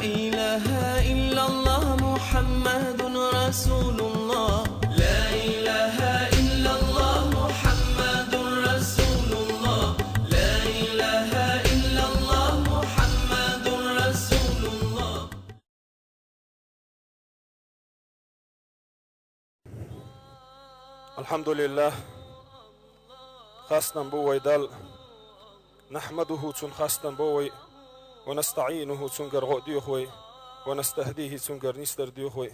إله إلا الله محمد رسول الله. لا إله إلا الله محمد رسول الله. لا إله إلا الله محمد رسول الله. الحمد لله خاصنا بوي دال نحمده تون خاصنا بوي ونستعينه تنقر غوديوخوي ونستهديه تنقر نستر ديوخوي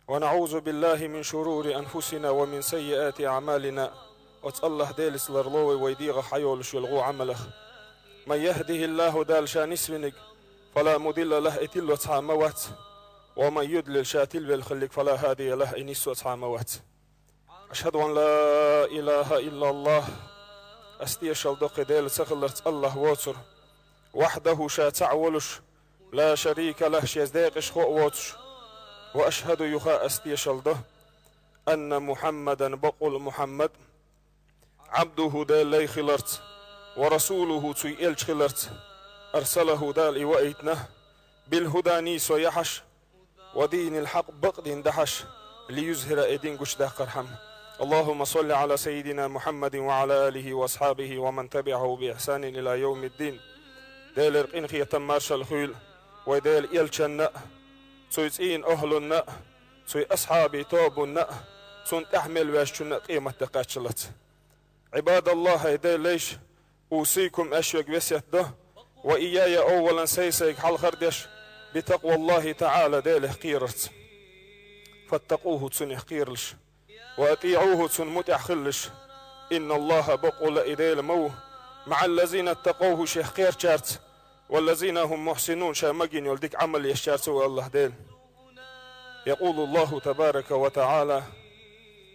ونعوذ بالله من شرور أنفسنا ومن سيئات أعمالنا وتالله ديلس لرلوي ويديغ حيولش يلغو عمله من يهده الله دال شانسفنك فلا مضل له اتلو تعاموات ومن يدلل شاتل بالخلق فلا هادي له انيسو تعاموات. أشهد أن لا إله إلا الله أستيشل دق ديل سخلرت الله واتر وحده شاتعولش لا شريك له شيزديقش خو واتش. وأشهد يخا أستيشل ده أن محمدا بقول محمد عبده ديل لي خلرت ورسوله تي إلج خلرت أرسله دال إوائتنا بالهدى نيس ويحش ودين الحق بقدين دحش ليزهر أيدين قش ده قرحم. اللهم صل على سيدنا محمد وعلى آله وأصحابه ومن تبعه بإحسان إلى يوم الدين. ديل رقين خي تمارش الخيل وديل إلشن تسين أهل النأ تسي أصحابي توب النأ تون تحمل واشتن قيمة تقاتشلت. عباد الله ديل ليش أوصيكم أشيك بسيت ده وإياي أولا سيسيك حال خردش بتقوى الله تعالى ديل حقيرت فاتقوه تسن حقيرلش وأطيعوه تسن متحخلش. إن الله بقول إديل مو مع الذين اتقوه شحقير شارت والذين هم محسنون شامقين يولدك عمل يشارت الله ديل. يقول الله تبارك وتعالى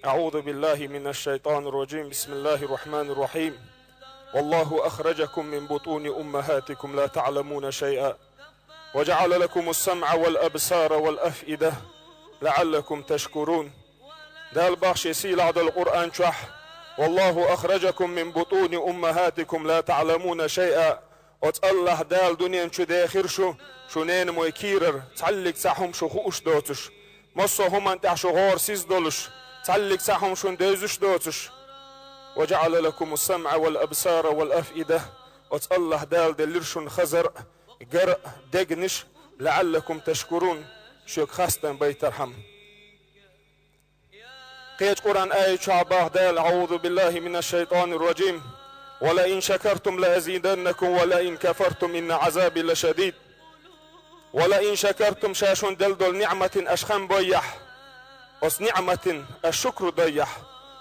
أعوذ بالله من الشيطان الرجيم بسم الله الرحمن الرحيم والله أخرجكم من بطون أمهاتكم لا تعلمون شيئا وجعل لكم السمع والأبصار والأفئدة لعلكم تشكرون. دال باخش يسيل عد القرآن شح والله أخرجكم من بطون أمهاتكم لا تعلمون شيئا وتالله دال دنيا شو داخر شو نين مويكيرر تعلق ساحهم شو خوش دوتش مصو هم انت شو غور سيز دولش تعلق ساحهم شو ندوزش دوتش. وجعل لكم السمع والأبصار والأفئدة وتالله دال دلرشن خزر قرأ دقنش لعلكم تشكرون شوك خاستن بيترحم. قيت قرآن آية شعباه دال أعوذ بالله من الشيطان الرجيم ولئن شكرتم لأزيدنكم ولئن كفرتم إن عذابي لشديد. ولئن شكرتم شاشون دلدل نعمة أشخم بيح وس نعمة الشكر ضيح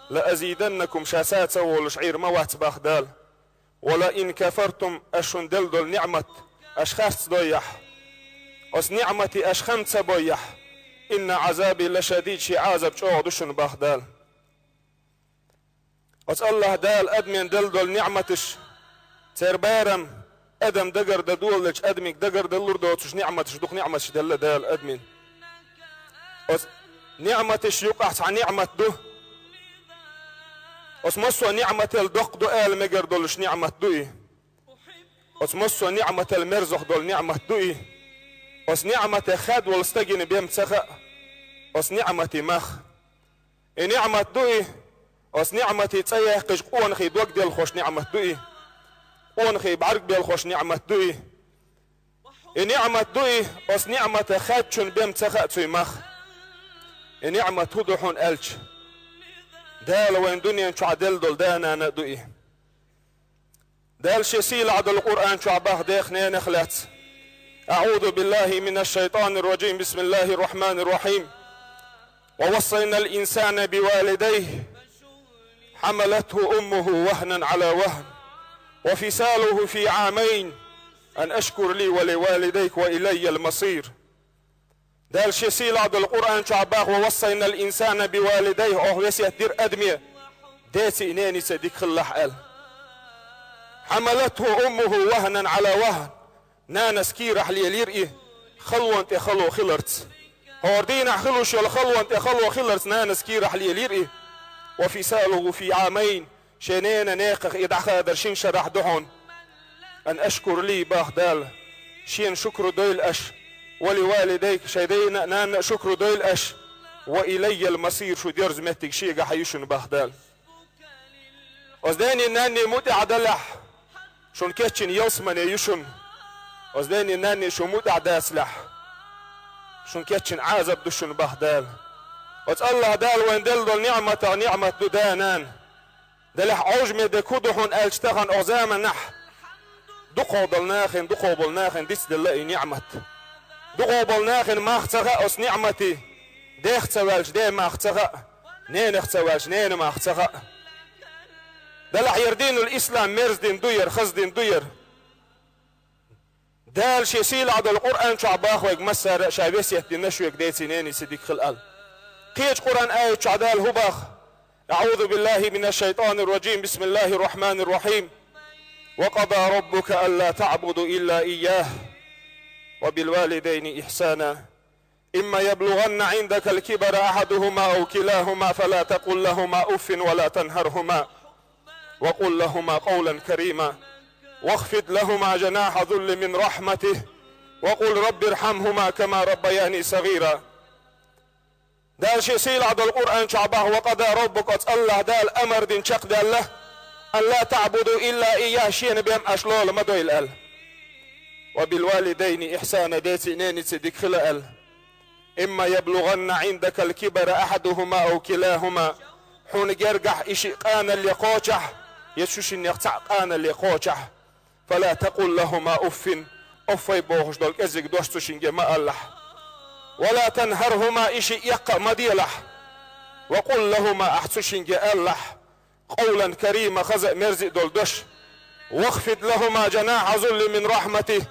لأزيدنكم شاسات سوول شعير موات باخدال. ولئن كفرتم أشون دلدل نعمة أشخاص ضيح وس نعمة أشخم تبيح إن عذابي لشديد شي عذاب شوعدشن باخدال. وس الله دال أدمين دلدل نعمتش تربارم أدم دقر دولش أدمك دقر دلور دوتش نعمتش دوخ نعمتش دل دال أدمين وس نعمتش يقعت عن نعمة دو وس مصوى نعمة الدق دو آل مقر دولش نعمة دوي وس مصوى نعمة المرزق دول نعمة دوي وس نعمة خاد والستجن بيم تخاء وس نعمة مخ نعمة دوي وس نعمة تسيح قش قوان خي دوك ديال خوش نعمة دوي قوان خي بعرق ديال خوش نعمة دوي نعمة دوي وس نعمة خادشن بيم تخاء توي مخ نعمة تودحون ألش دال وين دنيا شو عدل دول دانا ندوي دال شسيل عد القرآن شو عباه ديخني نخلت. أعوذ بالله من الشيطان الرجيم بسم الله الرحمن الرحيم ووصينا الإنسان بوالديه حملته أمه وهنا على وهن وفصاله في عامين أن أشكر لي ولوالديك وإلي المصير. دال شسيل عد القرآن شعباه ووصينا الإنسان بوالديه أو يسير أدمية ديتي إناني سديك خلاح قال حملته أمه وهنا على وهن نانس كي رح ليليرئي خلو انت خلو خلرت هوردين خلوش يا خلو انت خلو خلرت نانس كي رح ليليرئي وفصاله في عامين شنين ناقق يدعخا درشين شرح دهون أن أشكر لي باخدال شين شكر دويل أش ولوالديك شيدينا نان شكر دويل أش وإلي المصير شو ديرز متك شيغا حيشن بخدال أزداني ناني متع دلح شون كتشن يوسمن يشن أزداني ناني شو متع داسلح شون كتشن عازب دشن بخدال وز الله دال وين دل نعمة دودانان دلح عجمة دكودهن ألشتغن أغزاما نح دقو بالناخن ديس دلائي نعمة دقو بالناخن ما اختغى أس نعمتي دي اختوالش دي ما اختغى نين اختوالش نين ما اختغى دلح يردين الإسلام مرزدين دوير خزدين دوير دال شيسيل عدو القرآن شعباخ ويق مسار شابيسيت النشويك ديتي نيني سيديك خلال قيج قرآن آية شعدال هباخ أعوذ بالله من الشيطان الرجيم بسم الله الرحمن الرحيم وقضى ربك ألا تعبدوا إلا إياه وبالوالدين إحسانا إما يبلغن عندك الكبر أحدهما أو كلاهما فلا تقل لهما أف ولا تنهرهما وقل لهما قولا كريما واخفض لهما جناح ذل من رحمته وقل رب ارحمهما كما ربياني صغيرا دال شي سيل عد القرآن شعبه وقضى ربك الله دال أمر دين شق دال له أن لا تعبدوا إلا إياه شين بهم أشلول مدو الأل وبالوالدين إحسانا ديتي نيني تدك خلال إما يبلغن عندك الكبر أحدهما أو كلاهما حون جرجح إشي قانا اللي قوشح يشوش إن يقطع قانا اللي قوشح فلا تقل لهما أفي بوغش دول كزيك دوشتو شنجي ما الله ولا تنهرهما إشي يقى مديلح وقل لهما أحسو شنجي الله قولا كريما خزق مرزق دول دوش واخفض لهما جناح ذل من رحمته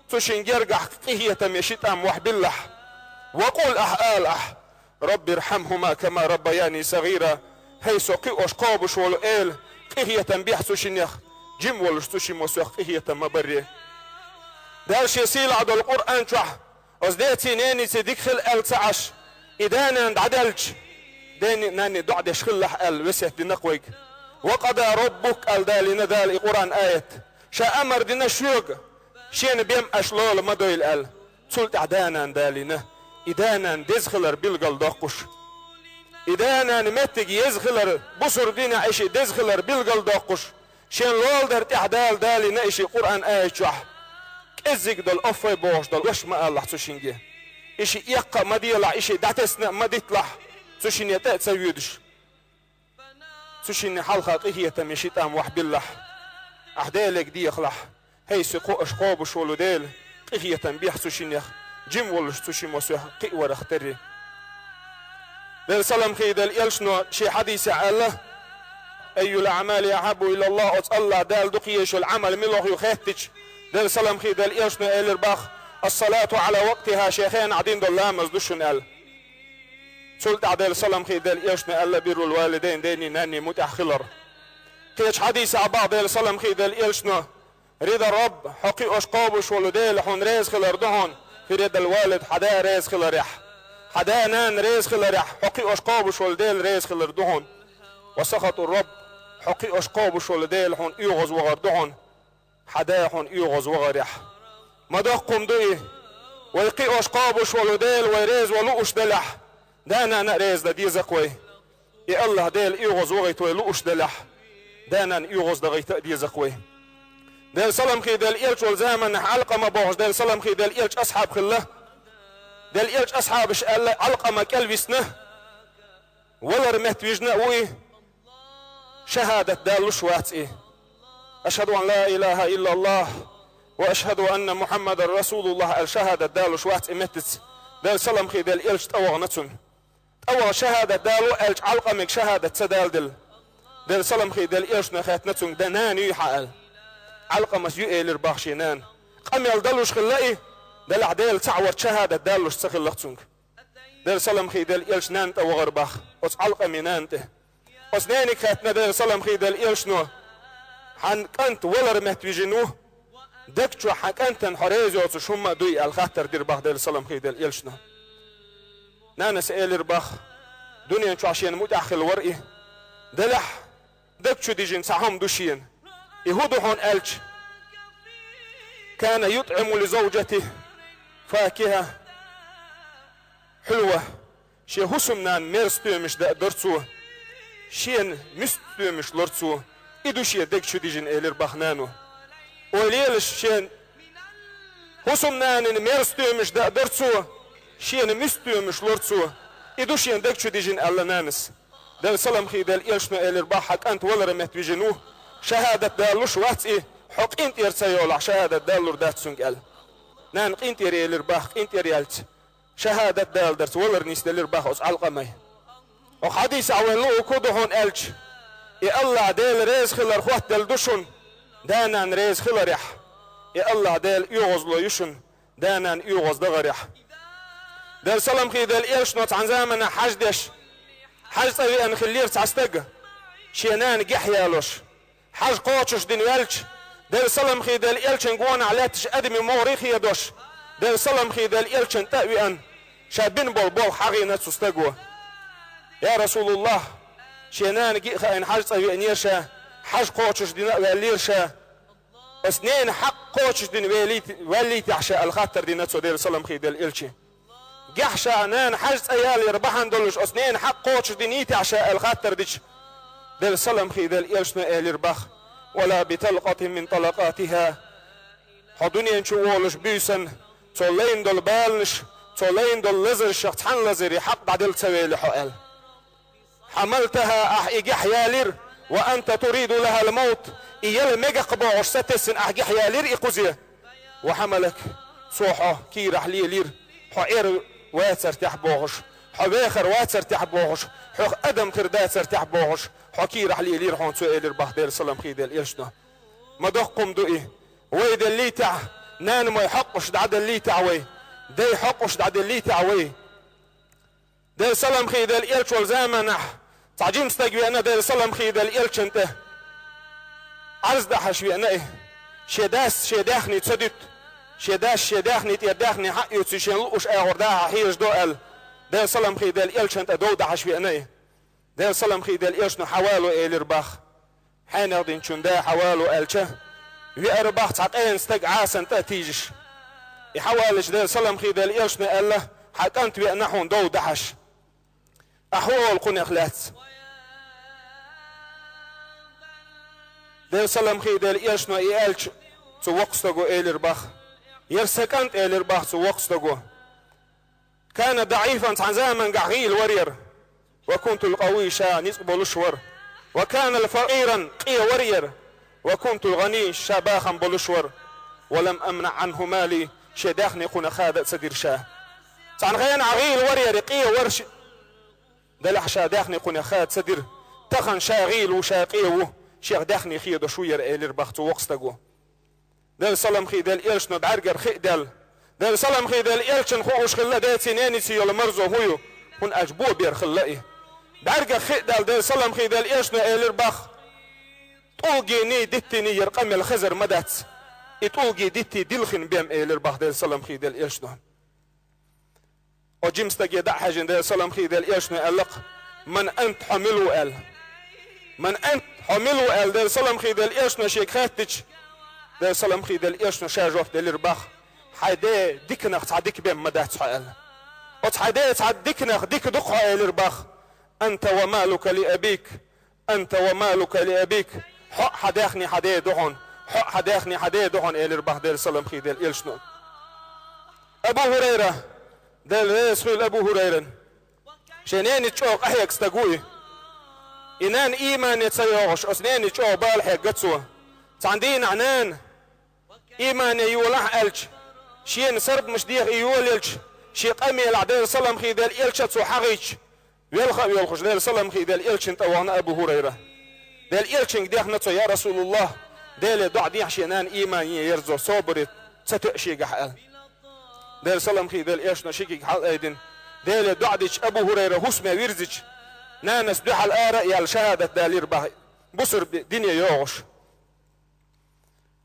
تشن جرجح قهية مشيت أم وحبلح وقل رب ارحمهما كما ربياني صغيرا هيسو قيوش قابش والإيل قهية بيحسو شنيخ جيم ولشتوشي موسوخ قهية مبري دالش يسيل عدو القرآن شح أزديتي نيني تدخل التعش إدانا عدلج ديني ناني دعدش خلح وسيح دي نقويك وقضى ربك الدالين دال قرآن آية شا أمر دينا شوق شين بيم أشلول مدوي الأل تسلت عدانا دالينا إدانا دزخلر بالقل دقش إدانا متج يزخلر بصر دينا عيشي دزخلر بالقل دقش شين لول در تعدال دالينا عيشي قرآن آية شح كزيك دل أفاي بوش دل وش ما الله تشينجي إشي يقى مديلع إشي دعتسنا مديتلح تشين يتأت سويدش تشين حلقة قهية مشيت أم وحبلح أحدالك دي يخلح هي سقو أشقاب شولو ديل قهية بيح تشين يخ جيم ولش تشين مسوح قي ورختري ديل سلام خي ديل يلشنو شي حديث الله أي الأعمال أحب إلى الله أتألى دال دقيش العمل ملوخ يخيتج ديل سلام خي ديل يلشنو إلى الباخ الصلاة على وقتها شيخين عدين دول مزدوشن قال سلت عديل سلام خي ديل يلشنو ألا بيرو الوالدين ديني ناني متأخلر كيش حديث عبا ديل سلام خي ديل يلشنو رضا الرب حقي أشقابش ولديل حون ريز خلر دهون في رضا الوالد حدا ريز خلر ريح حدا نان ريز خلر ريح حقي أشقابش ولديل ريز خلر دهون وسخط الرب حقي أشقابش ولديل حون يغز وغر دهون حدا حون يغز وغر ريح مدقم دوي ويقي أشقابش ولديل ويريز ولوش دلح دانا نريز دا دي زقوي يا الله ديل يغز وغيت ويلوش دلح دانا يغز دا غيت دي زقوي ديل سلام خي ديل إيلش والزامن علقة ما بوش ديل سلام خي ديل إيلش أصحاب خله ديل إيلش أصحاب علقة ما كالبسنه ولا رمت ويجنا وي شهادة دال شوات إيه أشهد أن لا إله إلا الله وأشهد أن محمد رسول الله الشهادة دال شوات إمتت ديل سلام خي ديل إيلش تأوغنتن أول شهادة دالو إيلش علقة مك شهادة تدال ديل سلام خي ديل إيلش نخاتنتن دناني يحقل علقة مسيو إيه لرباخشينان قام يلدلوش خلائي دل عديل تعور شهادة دالوش تخلقتنك دل سلام خي دل إيلش نانت أو غرباخ وص علقة منانته وص ناني خاتنا دل سلام خي دل إيلش نو حن كنت ولر مهتوجنوه دكتشو حكانتن حريزي وص شما دوي الخاتر دير باخ دل سلام خي دل إيلش نو نانا سئل رباخ دنيا نشو عشان متأخل ورقي دلح دكتشو دي جنسهم دوشين يهودو هون ألش كان يطعم لزوجته فاكهة حلوة شي هسمنان ميرستومش دا درتسوه شين مستومش لرتسوه إدو شي دك شو ديجن إلير بخنانو وليلش شين هسمنان ميرستومش دا درتسوه شين مستومش لرتسوه إدو شين دك شو ديجن ألا نانس دل سلام خي دل إلشنو إلير بحك أنت ولا رمت بجنوه شهادة دالوش واتس إيه حق إنت يرسيولع شهادة دالور دات سنقل نان إنت يريلر باخ إنت يريالت شهادة دال درس ولر نيس دلير باخ أس علقمي وحديث عوين لو كودهون ألش يا الله ديل ريز خلر خوات دل دشون دانان ريز خلر يح يا الله ديل يغز لو يشون دانان يغز دغريح دل سلام خي دل إلش نوت عن زمن حجدش حج طبيعي نخلير تعستق شينان جحيالوش حج قوتش دين يلش دل سلام خي دل إلش نقوان علاتش أدمي موريخي يدوش دل سلام خي دل إلش تأوي أن شابين بول حقي نتسستقوه يا رسول الله شينان جي خاين حج طبيعي نيرشا حج قوتش دين وليرشا اثنين حق قوتش دين وليت عشاء الخاطر دين نتسو دل سلام خي دل إلش جحشا نان حج أيال يربحن دولش اثنين حق قوتش دينيتي عشاء الخاطر ديش دل سلام خي دل إلش نقال يربخ ولا بطلقة من طلقاتها حدوني نشوولش بيسن تولين دول بالنش تولين دول لزر الشخص حن لزر حق بعد التوالي حقال حملتها أحيجي حيالير وأنت تريد لها الموت إيال ميجا قبوش ستسن أحيجي حيالير إقوزيه وحملك صوحة كيرح ليلير حقير واتر تحبوغش حباخر واتر تحبوغش حق أدم ترداتر تحبوغش حكي رح لي لير حون سؤال ربح دير سلام خي دير إلشنا ما دقم دوئي ويد اللي تع نان ما يحقش دعد اللي تعوي دي يحقش دعد اللي تعوي دير سلام خي دير إلش والزامنح تعجين استجوي أنا دير سلام خي دير إلش انت عرض دحش أنا إيه شداس شداخني تصدت شداخني تيداخني حق يتشين لقش أغرداها حيش دوئل دير سلام خي دير إلش انت دو دحش أنا إيه دير سلام خي دير إيشنو حوالو إيلير باخ حين يغدين شندا حوالو إلشه ويأر باخ تعطين استق عاسن تأتيجش يحوالش دير سلام خي دير إيشنو أله حتى أنت ويأنحون دو دحش أحوال قن إخلات دير سلام خي دير إيشنو إيالش توقستقو إيلير باخ يرسكنت إيلير باخ توقستقو كان ضعيفا عن زمن قعيل ورير وكنت القوي شا نصب لشور وكان الفقيرا قي ورير وكنت الغني شباخا بلشور ولم امنع عنه مالي شداخني قنا خادة سدير شاه عن غيان عغيل ورير قي ورش دلح شا داخني قنا خاد سدير تخن شاغيل وشاقيه شيخ داخني خيد شوير إلير بخت وقستقو دل سلام خي دل إلش ندعرقر خي دل سلام خي دل إلش نخوش خلا داتي نانيسي يلا مرزو هويو هن أجبو بير خلائي دعرقر خي دل سلام خي دل إلش إلير بخ طولجي ني دتني يرقم الخزر مدات طولجي دتي دلخن بيم إلير بخ دل سلام خي دل إلش وجيمستجي دع حاجن دل سلام خي دل إلش ألق من أنت حملو قال من أنت حملو قال دل سلام خي دل إلش شيك خاتش دل سلام خي دل إلش شاجوف دل إرباخ حدا ديكنخ تعديك بيم مدات سؤال وتحدا تعديكنخ ديك دقها الإرباخ أنت ومالك لأبيك أنت ومالك لأبيك حق حداخني حدا دهون حق حداخني حدا دهون الإرباخ دل سلام خي دل إلش أبو هريرة دل رسول أبو هريرة شنين تشوق أحيك استقوي إنان إيمان يتسيوغش أسنين تشوق بالحيك قدسوه تعندين عنان إيمان يولح ألش شين سرب مش ديغ يوليلش شي قمي العدال سلام خي دال إلش تسو حقيش ويلخش دال سلام خي دال إلش انتوانا أبو هريرة دال إلش ديغ نتو يا رسول الله دال دع ديح شينان إيمان يرزو صبرت ستأشي قحال دال سلام خي دال إلش نشيكي قحال أيدن دال دع ديش أبو هريرة هسمه ويرزج نانس دوح الآراء يال شهادة دال يربح بصر دنيا يوغش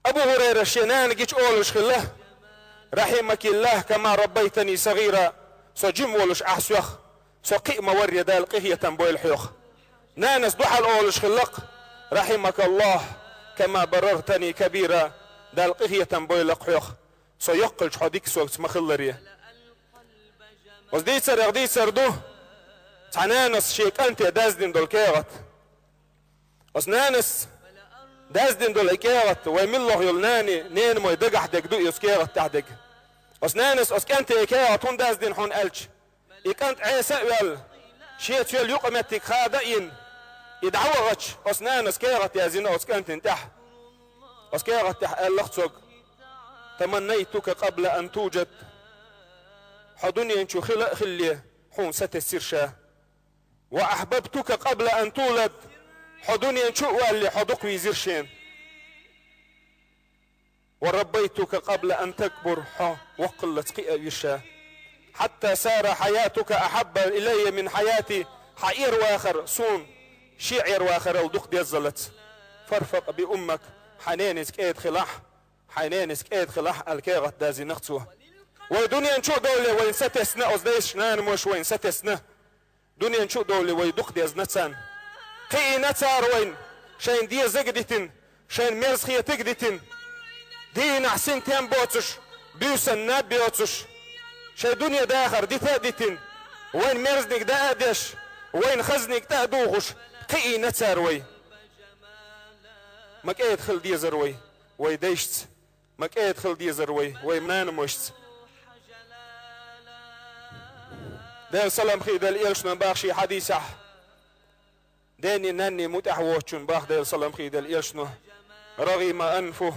أبو هريرة شينان جيش أولش خله رحمك الله كما ربيتني صغيرا سو جيم ولش أحسوخ سو قيم وري دال قهية بوي الحيوخ نانس دوحل أولش خلق رحمك الله كما بررتني كبيرا دال قهية بوي الحيوخ سو يقلش حديك سوكت مخلريه وز دي سر دو تعنانس شيك انت دازدين دول كيغت وز نانس دازدين دول كيغت ويملوه يلناني نين مو يدقح دك دو يس كيغت تحدك وز نانس وز كانت كيغت هون دازدين هون ألش يكانت عيسى ويل شيت ويل يقمتك خادئين يدعوغتش وز نانس كيغت يا زينا وز كانت انتح وز كيغت تح اللغتك تمنيتك قبل أن توجد حدني انشو خلي حون ستسيرشا وأحببتك قبل أن تولد حدني انشو واللي حدق ويزيرشين وربيتك قبل أن تكبر وقلت قيا حتى سار حياتك أحب إلي من حياتي حير واخر سون شعر واخر الدق ديزلت فرفق بأمك حنانسك ايد خلاح حنانسك ايد خلاح الكيغت دازي نغتوه ودنيا نشو دولي وين ستسنا أزديش نان مش وين ستسنا دنيا نشو دولي ويدق دي أزنتان قي نتار وين شين دي زقدتن شين ميرز خيه تقدتن دي نحسين تيم بوتش بيوسن ناب بيوتش شي دنيا داخر دي تادتن وين ميرزنك دا أدش وين خزنك دا دوغش قي نتار وي مك ايه دخل دي زروي ويديشت مك ايه دخل دي زروي ويمنان مشت دال سلام خي دال إيلشنا باخشي حديثة داني ناني متحوشن باخ دال سلام خي دال إيلشنا رغم أنفه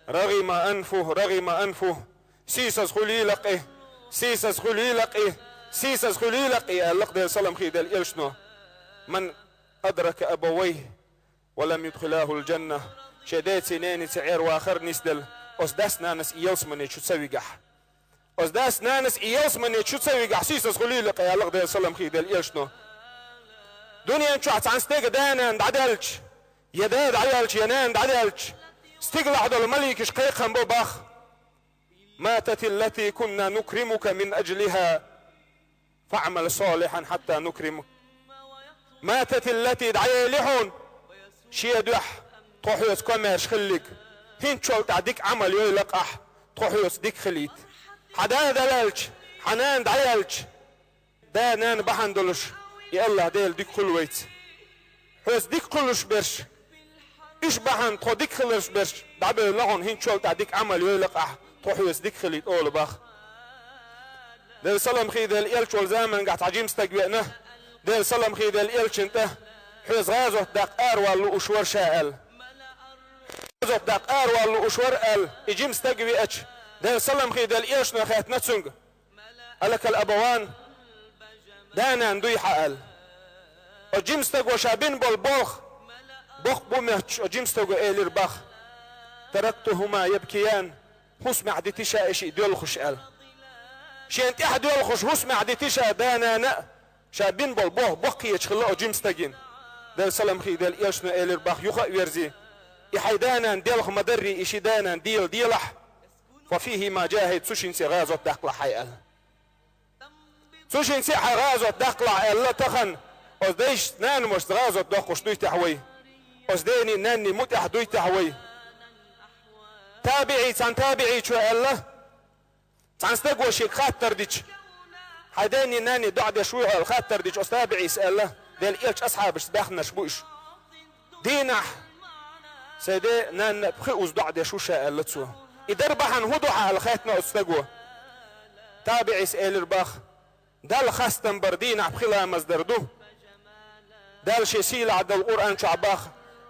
رغم أنفه رغم أنفه سيسس خليلقه سيسس خليلقه سيسس خليلقه اللق دال سلام خي دال إيلشنا من أدرك أبويه ولم يدخلاه الجنة شديد سنين سعير واخر نسدل أصداسنا نس إيلس من شو تسوي قح أصداس نانس إياس من شو تسوي قحسيس خليل لك يا الله ده سلام خي ده إيشنو دنيا نشوف عن ستيق دانا ندعدلش يداد عيالش ينان دعدلش استقلع دول ملك شقيقا بوباخ ماتت التي كنا نكرمك من أجلها فاعمل صالحا حتى نكرمك ماتت التي دعي لحون شي دوح طوحيوس كوميرش خليك هين تشول تعديك عمل يلقح طوحيوس ديك خليت حدا دلالش حنان دعيالش دا نان بحندلش يا الله ديل ديك خلويت حوس ديك خلوش برش إيش بحن تخو ديك خلوش برش دعبه لغن هين تشول تعديك عمل يلقح طوحيوس ديك خليت أول باخ ديل سلام خي ديل إيلش والزامن قاعد عجيم استقبئنا ديل سلام خي ديل إيلش انته حوس غازو دقار والو أشور شاءل غازو دقار والو أشور ال يجيم استقبئتش ديل سلام خي ديل إيلش نخيت نتسنج قالك الأبوان دانا ندوي حقل وجيم استقوى شابين بالبوخ بوخ بومهش وجيم استقوى إيلير باخ تركتهما يبكيان حس معدتي شائشي ديول خش قال شي انت احد ديول خش حس معدتي شا دانا نا شابين بالبوخ بوخ يتشخلقوا جيم استقين ديل سلام خي ديل إيلش إيلير باخ يخا ويرزي يحيدانا ديلخ مدري إشي دانا ديلح وفيه ما جاهد سوشين سي غازو دقلع حيقل سوشين سي غازو دقلع الا تخن ازديش نان مش غازو دقوش دوي تحوي ازديني ناني متح دوي تحوي تابعي تان تابعي شو الا تان استقوى شيك خاطر ديش حداني ناني دعد شوي الخاطر ديش استابعي سأله ديل إيلش أصحاب سباحنا شبوش دينح سيدي نان بخيوز دعد شو شاء لتسوه يدربحن هدوحة على خيتنا استقوى تابعي سئل رباخ دال خاستن بردين عبخلا مزدردو دال شيسيل عد القرآن شعباخ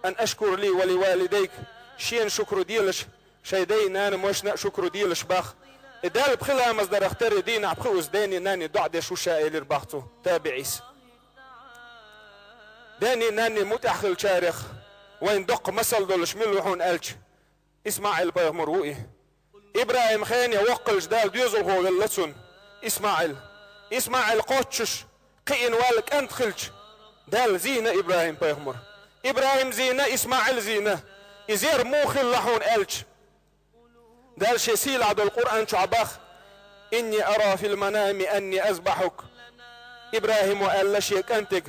أن أشكر لي ولوالديك شين شكر ديلش شيدي نان موشنا شكر ديلش باخ دال بخلا مزدر اختار دين عبخوز داني ناني دعد شو شائل رباختو تابعيس داني ناني متأخل شارخ وين دق مسل دولش ملوحون ألش إسماعيل بيغمروئي إبراهيم خاني وقل جدال ديوزل هو اللتسون إسماعيل قوتشش قين والك أنت خلش دال زينة إبراهيم بيغمر إبراهيم زينة إسماعيل زينة إزير موخل لحون ألش دال شيسيل عدو القرآن شعباخ إني أرى في المنام أني أذبحك إبراهيم وقال لشيك أنتك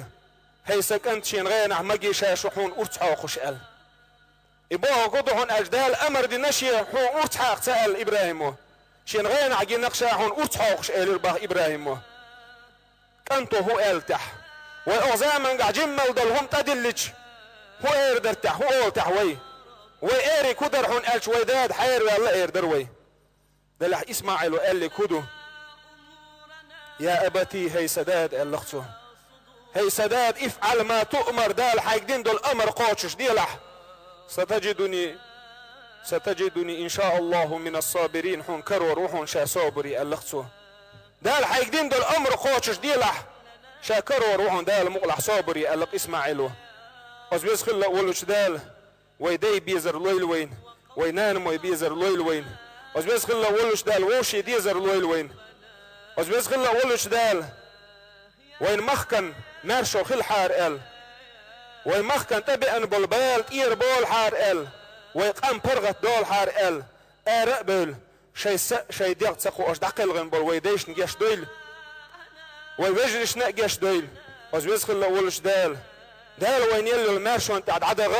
هيسك أنت شين غينع مجي شاشحون أرتحا وخش قال إبوه قضحون أجدال أمر دي نشي حو أرتحا اقتال إبراهيم شين غين عجين نقشاهون أرتحوقش إلى الباه إبراهيم كنتو هو إلتح وأغزاما عجين ملدلهم تدلج هو إردرتح هو أولتح وي إيري كدرحون ألش ويداد حير والله إردر وي دلح إسماعيل وقال لي كدو يا أبتي هي سداد اللخصو هي سداد افعل ما تؤمر دال حيقدين دول أمر قوتش ديلح ستجدني إن شاء الله من الصابرين حون كرو روحون شا صابري اللخصو دال حيقدين دول أمر قوتش ديلح شا كرو روحون دال مقلح صابري اللق إسماعيل وزبيز خلا ولوش دال ويدي بيزر لويل وين وينان موي بيزر لويل وين وزبيز خلا ولوش دال ووشي ديزر لويل وين وزبيز خلا ولوش دال وين مخكن مارشو خل حار ال وين مخكن تبئن بالبال اير بول حار ال ويقام برغت دول حار ال ارقبل شي ديق تسقو اش دقل غن بول ويديش نجاش دويل ويوجرش نجاش دويل وزبيز خلا ولوش دال وين يلو المارشو انت عدغ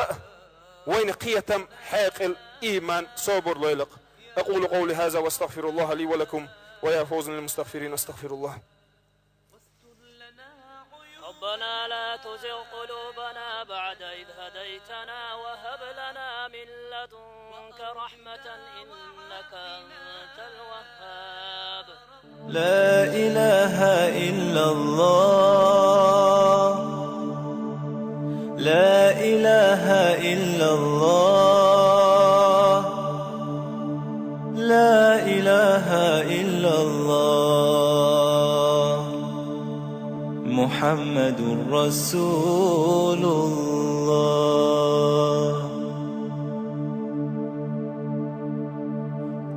وين قيتم حاق الإيمان صبر ليلق. أقول قولي هذا واستغفر الله لي ولكم ويا فوز للمستغفرين استغفر الله. ربنا لا تزغ قلوبنا بعد إذ هديتنا وهب لنا من لدنك رحمة إنك أنت الوهاب. لا إله إلا الله لا إله إلا الله لا إله إلا الله محمد رسول الله.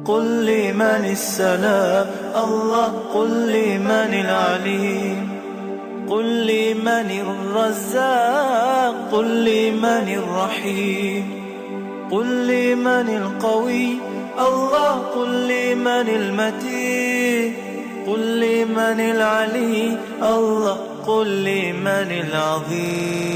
قل لي من السلام الله قل لي من العليم قل لي من الرزاق قل لي من الرحيم قل لي من القوي الله قل لي من المتين قل لي من العلي الله قل لي من العظيم.